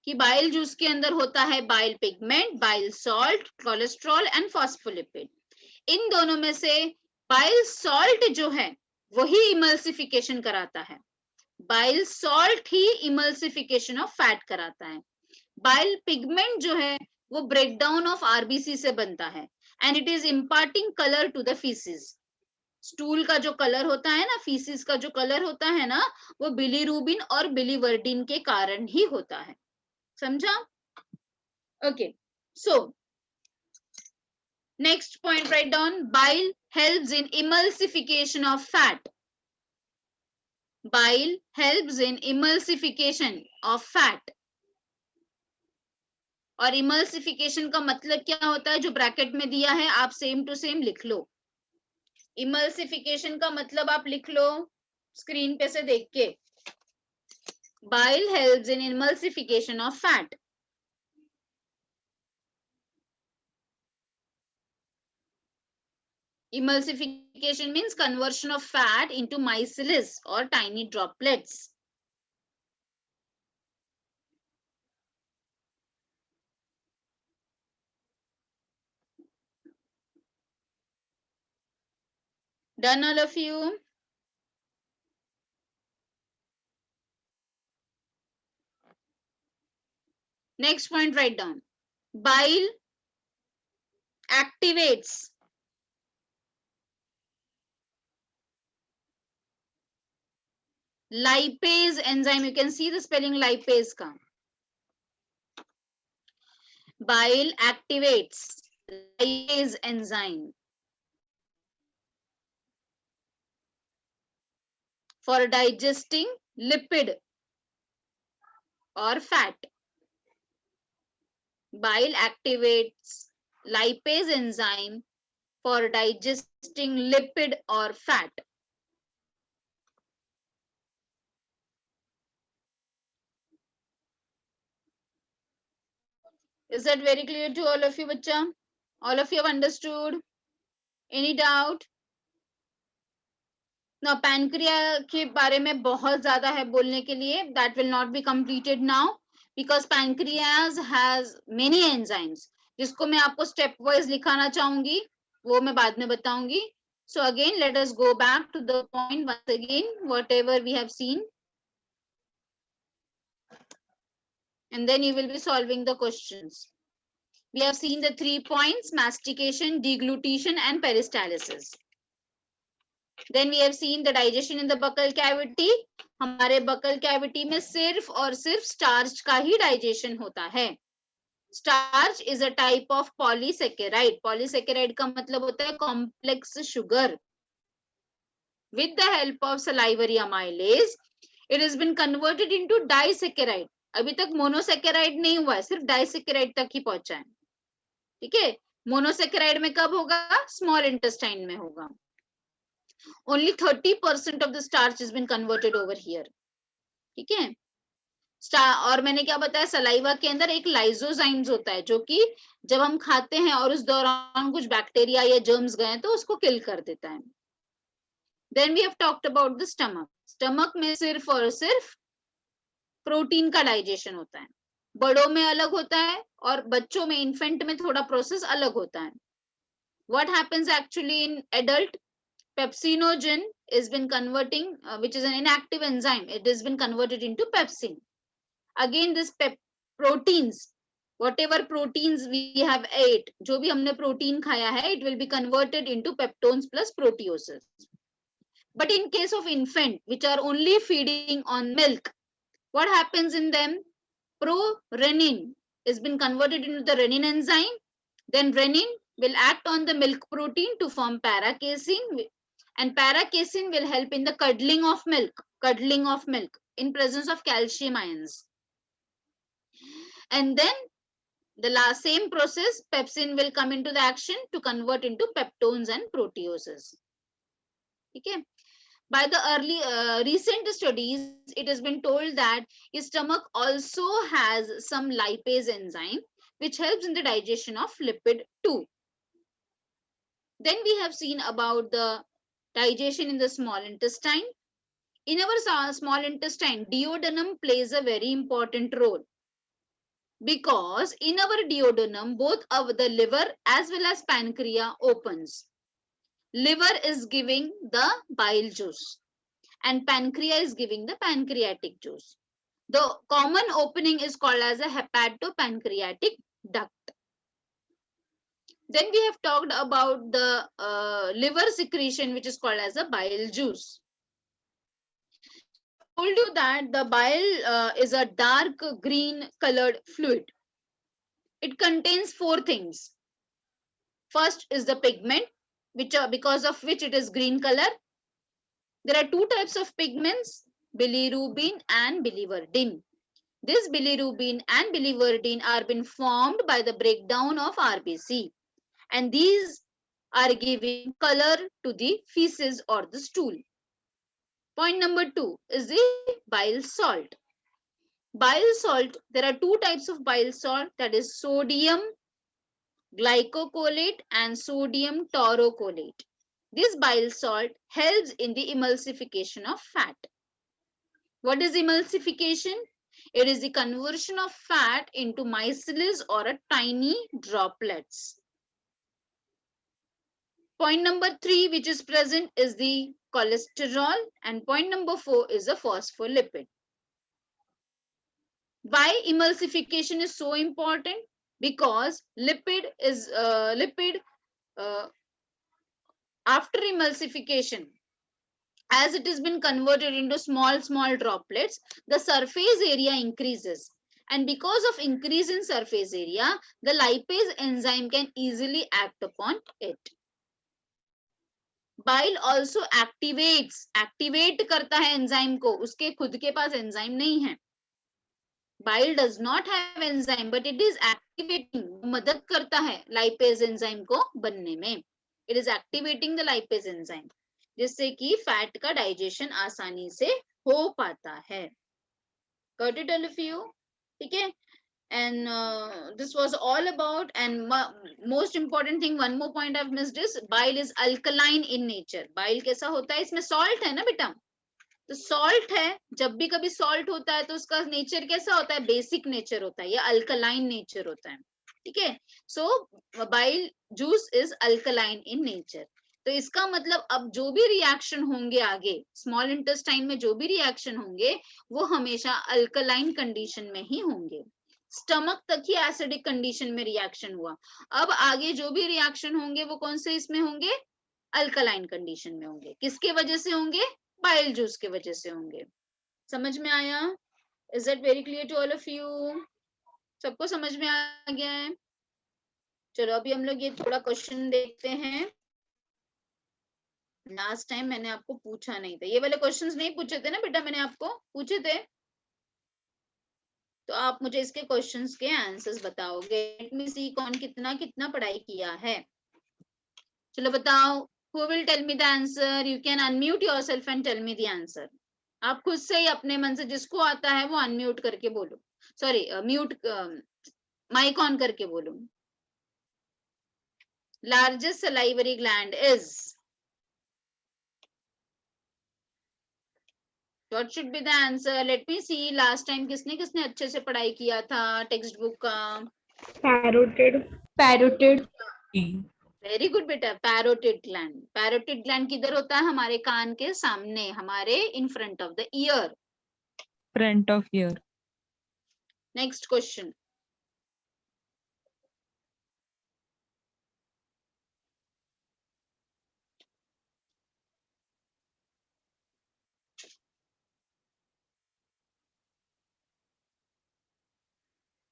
कि बाइल जूस के अंदर होता है bile pigment, bile salt, cholesterol and phospholipid. इन दोनों में से बाइल सॉल्ट जो है वही इमल्सिफिकेशन कराता है। Bile salt he emulsification of fat कराता है। बाइल पिगमेंट जो है वो ब्रेकडाउन ऑफ आरबीसी से बनता है and it is imparting colour to the faeces. Stool का जो कलर होता है ना, फीसिस का जो कलर होता है ना, वो बिलीरुबिन और बिलीवर्डिन के कारण ही होता है। समझा। Okay, so Next point, write down. Bile helps in emulsification of fat. Bile helps in emulsification of fat. और इमल्सिफिकेशन का मतलब क्या होता है, जो ब्रैकेट में दिया है आप सेम टू सेम लिख लो. इमल्सिफिकेशन का मतलब आप लिख लो स्क्रीन पे से देख के. Bile helps in emulsification of fat. Emulsification means conversion of fat into micelles or tiny droplets. Done, all of you? Next point, write down. Bile activates lipase enzyme. You can see the spelling lipase ka. Bile activates lipase enzyme for digesting lipid or fat. Bile activates lipase enzyme for digesting lipid or fat. Is that very clear to all of you, bacha? All of you have understood? Any doubt? Now, pancreas के बारे में बहुत ज़्यादा है बोलने के लिए. That will not be completed now because pancreas has many enzymes. जिसको मैं आपको step wise लिखाना चाहूंगी, वो मैं बाद में बताऊंगी. So again, let us go back to the point once again, whatever we have seen. And then you will be solving the questions. We have seen the 3 points: mastication, deglutition, and peristalsis. Then we have seen the digestion in the buccal cavity. हमारे buccal cavity में सिर्फ और सिर्फ starch का ही digestion होता है. Starch is a type of polysaccharide. Polysaccharide का मतलब होता है complex sugar. With the help of salivary amylase, it has been converted into disaccharide. अभी तक monosaccharide नहीं हुआ है, सिर्फ disaccharide तक ही पहुंचा है. ठीक है, monosaccharide में कब होगा? Small intestine में होगा. Only 30% of the starch has been converted over here. ठीक है, और मैंने क्या बताया, सलाइवा के अंदर एक लाइजोजाइम्स होता है जो कि जब हम खाते हैं और उस दौरान कुछ बैक्टीरिया या जर्म्स गए तो उसको किल कर देता है. Then we have talked about the stomach. Stomach में सिर्फ और सिर्फ प्रोटीन का डाइजेशन होता है. बड़ों में अलग होता है और बच्चों में, इन्फेंट में थोड़ा प्रोसेस अलग होता है. What happens actually in adult? Pepsinogen has been converting, which is an inactive enzyme. It has been converted into pepsin. Again, this proteins, whatever proteins we have ate, जो भी हमने protein खाया है, it will be converted into peptones plus proteoses. But in case of infant, which are only feeding on milk, what happens in them? Prorenin has been converted into the renin enzyme. Then renin will act on the milk protein to form paracasein, and paracasein will help in the curdling of milk in presence of calcium ions. And then the same process, pepsin will come into the action to convert into peptones and proteoses. Okay. By the recent studies, it has been told that your stomach also has some lipase enzyme which helps in the digestion of lipid too. Then we have seen about the digestion in the small intestine. In our small intestine, duodenum plays a very important role because in our duodenum, both of the liver as well as pancreas opens. Liver is giving the bile juice and pancreas is giving the pancreatic juice. The common opening is called as a hepatopancreatic duct. Then we have talked about the liver secretion, which is called as a bile juice. I told you that the bile is a dark green colored fluid. It contains 4 things. First is the pigment, which are because of which it is green color. There are two types of pigments, bilirubin and biliverdin. This bilirubin and biliverdin are been formed by the breakdown of RBC, and these are giving color to the feces or the stool. Point number 2 is the bile salt. Bile salt, there are two types of bile salt, that is sodium glycocolate and sodium taurocolate. This bile salt helps in the emulsification of fat. What is emulsification? It is the conversion of fat into micelles or a tiny droplets. Point number 3 which is present is the cholesterol, and point number 4 is the phospholipid. Why emulsification is so important? Because lipid after emulsification, as it has been converted into small droplets, the surface area increases, and because of increase in surface area, the lipase enzyme can easily act upon it. Bile also activate करता है enzyme को, उसके खुद के पास enzyme नहीं है. Bile does not have enzyme, but it is activating, मदद करता है lipase enzyme को बनने में. It is activating the lipase enzyme, जिससे कि फैट का डाइजेशन आसानी से हो पाता है. Got it, all of you? ठीक है? And this was all about, and most important thing, one more point I've missed is bile is alkaline in nature. Bile कैसा होता है? इसमें salt है ना बेटा, तो salt है, जब भी कभी salt होता है तो उसका nature कैसा होता है? Basic nature होता है, या alkaline nature होता है. ठीक है? So bile juice is alkaline in nature. तो इसका मतलब अब जो भी रिएक्शन होंगे आगे स्मॉल इंटेस्टाइन में, जो भी रिएक्शन होंगे वो हमेशा अल्कलाइन कंडीशन में ही होंगे. स्टमक तक ही एसिडिक कंडीशन में रिएक्शन हुआ, अब आगे जो भी रिएक्शन होंगे वो कौन से इसमें होंगे? अल्कलाइन कंडीशन में होंगे. किसके वजह से होंगे? बाइल जूस के वजह से होंगे. समझ में आया? Is that very clear to all of you? सबको समझ में आ गया है? चलो अभी हम लोग ये थोड़ा क्वेश्चन देखते हैं. लास्ट टाइम मैंने आपको पूछा नहीं था, ये वाले क्वेश्चंस नहीं पूछे थे ना बेटा, मैंने आपको पूछे थे, तो आप मुझे इसके क्वेश्चंस के आंसर्स बताओगे. लेट मी सी कौन कितना कितना पढ़ाई किया है. चलो बताओ, who will tell me the answer? You can unmute yourself and tell me the answer. आप खुद से ही अपने मन से जिसको आता है वो अनम्यूट करके बोलो, सॉरी म्यूट माइक ऑन करके बोलो. Largest salivary gland is, What should be the answer? Let me see. Last time किसने किसने अच्छे से पढ़ाई किया था टेक्स्ट बुक का? पैरोटिड. वेरी गुड बेटा. Parotid gland. पैरोटिड ग्लैंड किधर होता है? हमारे कान के सामने, हमारे in front of the year. front of ear. Next question.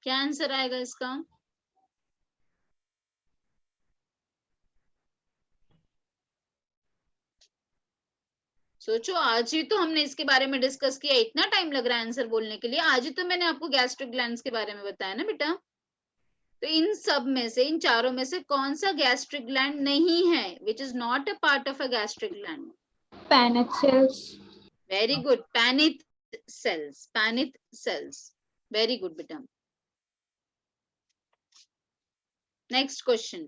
क्या आंसर आएगा इसका? सोचो, आज ही तो हमने इसके बारे में डिस्कस किया, इतना टाइम लग रहा है आंसर बोलने के लिए. आज ही तो मैंने आपको गैस्ट्रिक ग्लैंड्स के बारे में बताया ना बेटा. तो इन सब में से, इन चारों में से कौन सा गैस्ट्रिक ग्लैंड नहीं है, which is not a part of a gastric gland? Paneth cells. Very good. Paneth cells. Paneth cells. Very good बेटा. Next question.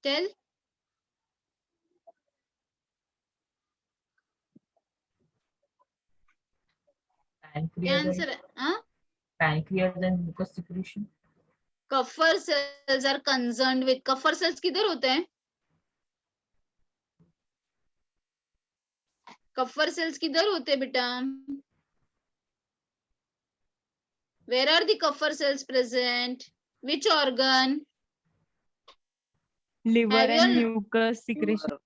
टेल. क्या आंसर है? Pancreas and mucus secretion. Kupffer cells are concerned with. Kupffer cells किधर होते हैं? कफर cells किधर होते हैं बेटा? Where are the Kupffer cells present? Which organ? liver Have you and all- mucus secretion.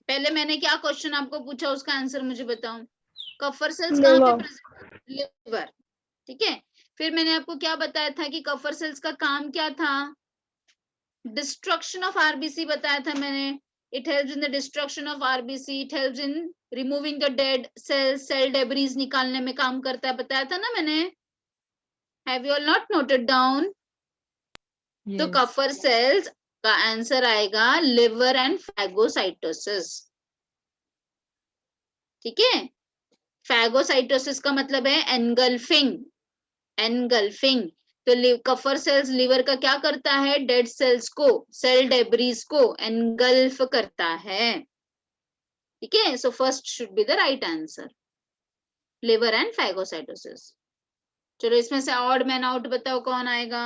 पहले मैंने क्या क्वेश्चन आपको पूछा, उसका आंसर मुझे बताओ। कफर सेल्स कहाँ पे प्रेजेंट? लिवर, ठीक है। फिर मैंने आपको क्या बताया था कि कफर सेल्स का काम क्या था? डिस्ट्रक्शन ऑफ आरबीसी बताया था मैंने। It helps in the destruction of RBC, it helps in removing the dead cells, cell debris निकालने में काम करता है, बताया था ना मैंने। Have you all not noted down? तो Yes. कफर सेल्स का आंसर आएगा लिवर एंड फैगोसाइटोसिस, ठीक है। फैगोसाइटोसिस का मतलब है एनगल्फिंग, एनगल्फिंग। तो कफर सेल्स लिवर का क्या करता है? डेड सेल्स को, सेल डेब्रीज को एनगल्फ करता है, ठीक है। So first should be the right answer, liver and phagocytosis. चलो इसमें से ऑड मैन आउट बताओ कौन आएगा?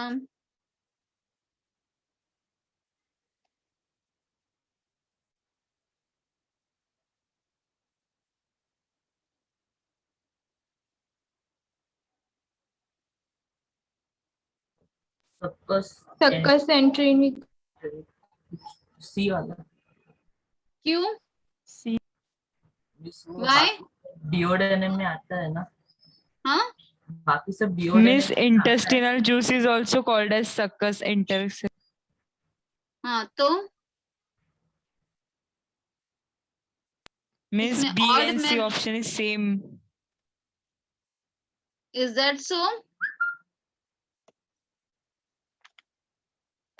Succus entry. सी वाला। क्यों? See, Why? डिओडेनम में आता है ना, हाँ, बाकी सब Miss duodenum. intestinal juice is also called as succus intestinal. हाँ तो Miss इसमें B odd and C man, option is same. is that so?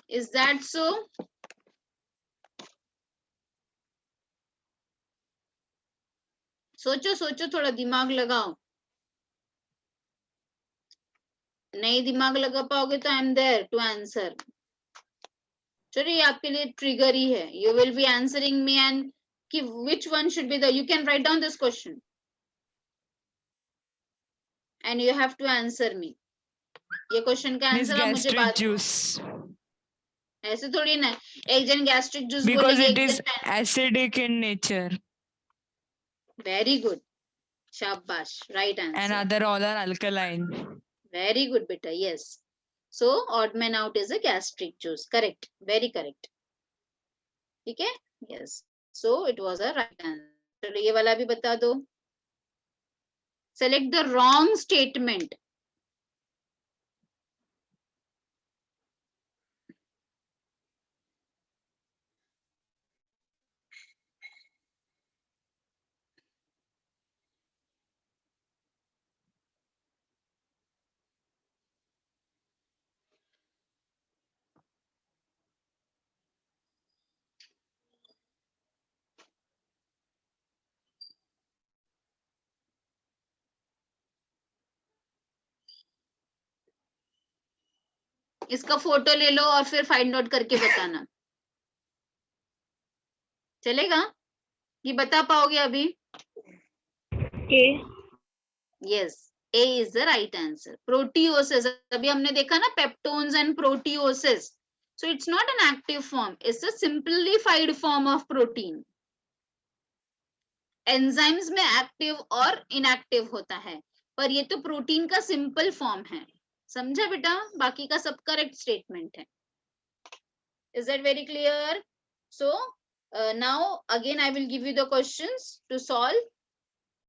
Is that so? सोचो सोचो, थोड़ा दिमाग लगाओ। नहीं दिमाग लगा पाओगे तो I am there to answer. चलिए आपके लिए ट्रिगर ही है, you will be answering me and कि which one should be the, you can write down this question and you have to answer me। ये क्वेश्चन का Miss आंसर आप मुझे gastric बात, juice. ऐसे थोड़ी ना, एक जन गैस्ट्रिक जूस Because बोलेंगे, it एक is जन acidic in nature very good, शाबाश, right and answer, other all are alkaline. Very good बेटा, yes. So odd man out is a gastric juice, correct, very correct, ठीक है, yes. So it was a right answer. चलो ये वाला भी बता दो। Select the wrong statement. इसका फोटो ले लो और फिर फाइंड आउट करके बताना, चलेगा? ये बता पाओगे अभी? Yes, A is the right answer. Proteoses, अभी हमने देखा ना peptones and proteoses, so it's not an active form, it's a simplified form of protein. Enzymes में एक्टिव और इनएक्टिव होता है, पर ये तो प्रोटीन का सिंपल फॉर्म है, समझा बेटा? बाकी का सब करेक्ट स्टेटमेंट है। Is that very clear? So now again I will give you the questions to solve.